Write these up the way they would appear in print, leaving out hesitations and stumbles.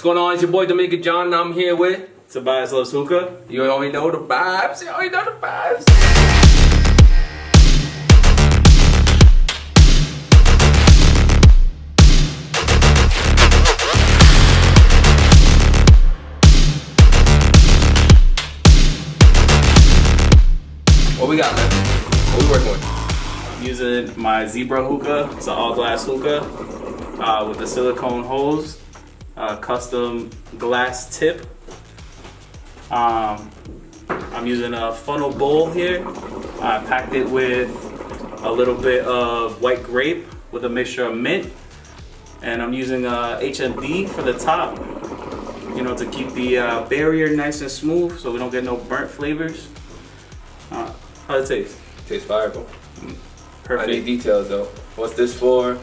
going on? It's your boy Dominican John, and I'm here with Tobias Loves Hookah. You already know the vibes. You already know the vibes. What we got, man? What we working with? I'm using my Zebra hookah. It's an all-glass hookah with the silicone hose, custom glass tip. I'm using a funnel bowl here. I packed it with a little bit of white grape with a mixture of mint, and I'm using HMD for the top. You know, to keep the barrier nice and smooth, so we don't get no burnt flavors. How it taste? Tastes fire, bro. Perfect. I need details though. What's this for?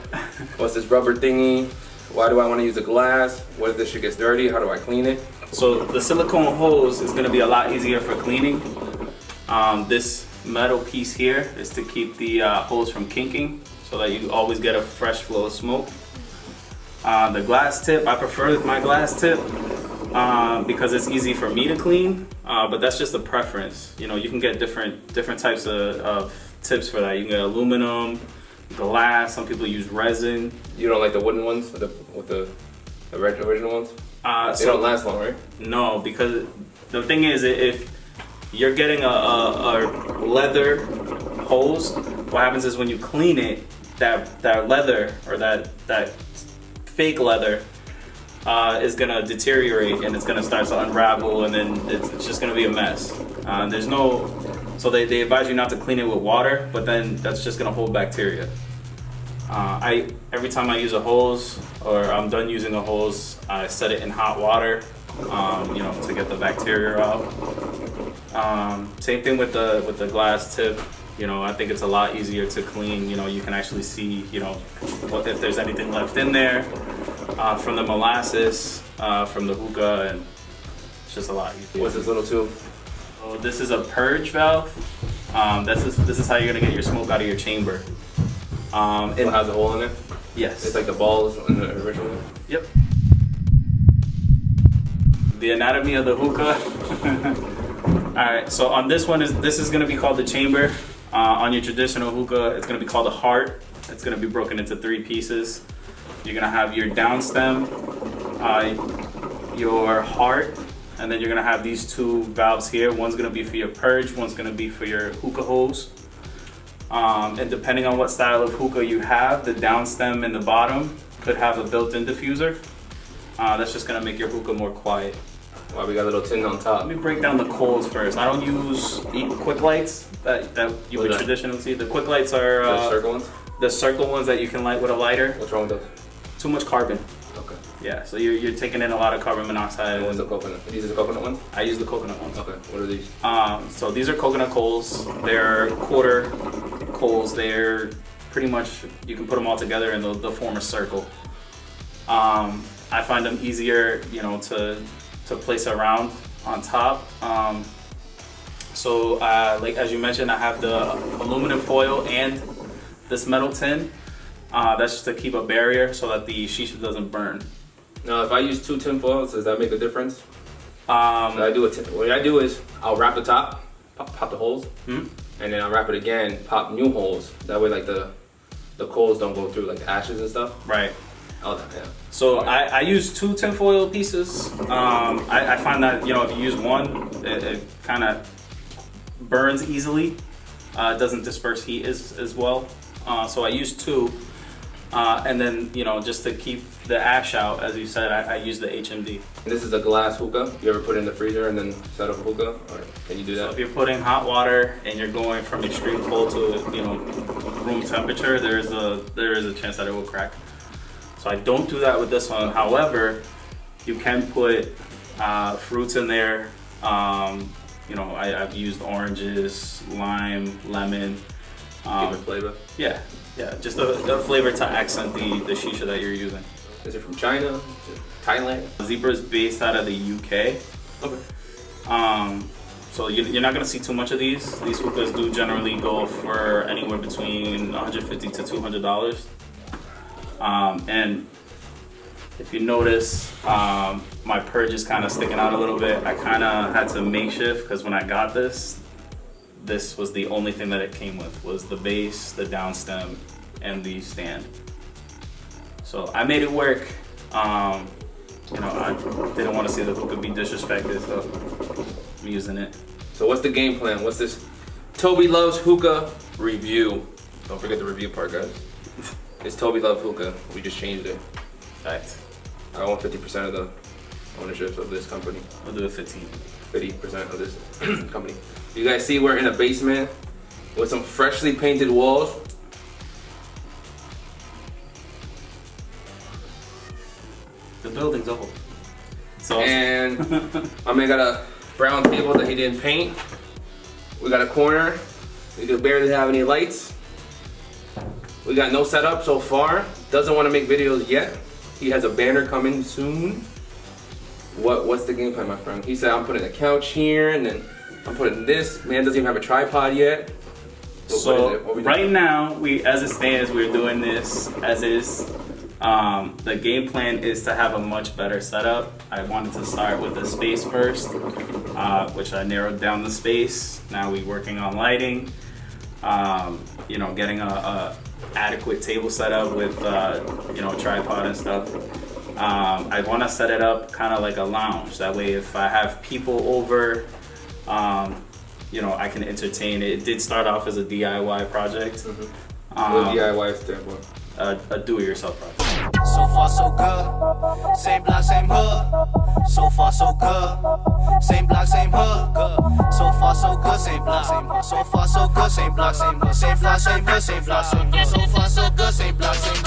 What's this rubber thingy? Why do I want to use the glass? What if this shit gets dirty? How do I clean it? So the silicone hose is going to be a lot easier for cleaning. This metal piece here is to keep the hose from kinking, so that you always get a fresh flow of smoke. The glass tip, I prefer my glass tip because it's easy for me to clean, but that's just a preference. You know, you can get different types of tips for that. You can get aluminum, glass. Some people use resin. You don't like the wooden ones with the original ones? They don't last long, right? No, because the thing is, if you're getting a leather hose, what happens is when you clean it, that leather or that fake leather is gonna deteriorate, and it's gonna start to unravel, and then it's just gonna be a mess. So they advise you not to clean it with water, but then that's just gonna hold bacteria. Every time I use a hose, or I'm done using a hose, I set it in hot water, you know, to get the bacteria out. Same thing with the glass tip. You know, I think it's a lot easier to clean. You know, you can actually see, you know, if there's anything left in there from the molasses, from the hookah, and it's just a lot easier. What's this little tube? So this is a purge valve. This is how you're gonna get your smoke out of your chamber. It has a hole in it? Yes. It's like the balls in the original one? Yep. The anatomy of the hookah. Alright, so on this one, this is going to be called the chamber. On your traditional hookah, it's going to be called a heart. It's going to be broken into 3 pieces. You're going to have your down stem, your heart, and then you're going to have these 2 valves here. One's going to be for your purge, one's going to be for your hookah hose. And depending on what style of hookah you have, the down stem in the bottom could have a built-in diffuser. That's just gonna make your hookah more quiet. Wow, we got a little tin on top. Let me break down the coals first. I don't use quick lights that you would traditionally see. The quick lights are the circle ones? The circle ones that you can light with a lighter. What's wrong with those? Too much carbon. Okay. Yeah, so you're taking in a lot of carbon monoxide. And what's the coconut? These are the coconut ones? I use the coconut ones. Okay, what are these? So these are coconut coals. They're quarter coals. They're pretty much, you can put them all together and they'll form a circle. I find them easier, you know, to place around on top. Like as you mentioned, I have the aluminum foil and this metal tin. That's just to keep a barrier so that the shisha doesn't burn. Now, if I use 2 tin foils, does that make a difference? What I do is I'll wrap the top, pop the holes, and then I'll wrap it again, pop new holes. That way, like the coals don't go through, like the ashes and stuff. Right. Oh, yeah. So I use 2 tinfoil pieces. I find that, you know, if you use one, it kind of burns easily. It doesn't disperse heat as well. So I use 2. And then, you know, just to keep the ash out, as you said, I use the HMD. This is a glass hookah. You ever put it in the freezer and then set up a hookah? Or can you do that? So if you're putting hot water and you're going from extreme cold to, you know, room temperature, there is a chance that it will crack. So I don't do that with this one. However, you can put fruits in there. You know, I've used oranges, lime, lemon. Give it flavor? Yeah, just a flavor to accent the shisha that you're using. Is it from China? Thailand? Zebra is based out of the UK. Okay. So you're not gonna see too much of these. These hookahs do generally go for anywhere between $150 to $200. And If you notice, my purge is kind of sticking out a little bit. I kind of had to makeshift because when I got this was the only thing that it came with, was the base, the down stem, and the stand. So I made it work. You know, I didn't want to see the hookah be disrespected, so I'm using it. So what's the game plan? What's this Toby Loves Hookah review? Don't forget the review part, guys. It's Toby Loves Hookah. We just changed it. Fact. I own 50% of the ownership of this company. I'll do it 15. 50% of this company. You guys see we're in a basement with some freshly painted walls. The building's old. So And my man got a brown table that he didn't paint. We got a corner. We could barely have any lights. We got no setup so far. Doesn't want to make videos yet. He has a banner coming soon. What's the game plan, my friend? He said I'm putting a couch here and then I'm putting this. Man doesn't even have a tripod yet. So right now, as it stands, we're doing this as is. The game plan is to have a much better setup. I wanted to start with the space first, which I narrowed down the space. Now we're working on lighting, you know, getting a adequate table setup with, you know, tripod and stuff. I want to set it up kind of like a lounge. That way, if I have people over, you know, I can entertain it. It did start off as a DIY project. Mm-hmm. What DIY stand for? A do-it-yourself project. So far so good, same block, same hood. So far so good, same block, same hood. So far so good, same block, same hood. So far so good, same block, same hood. Same block, same hood, same block, same hood. So far so good, same block, same hood.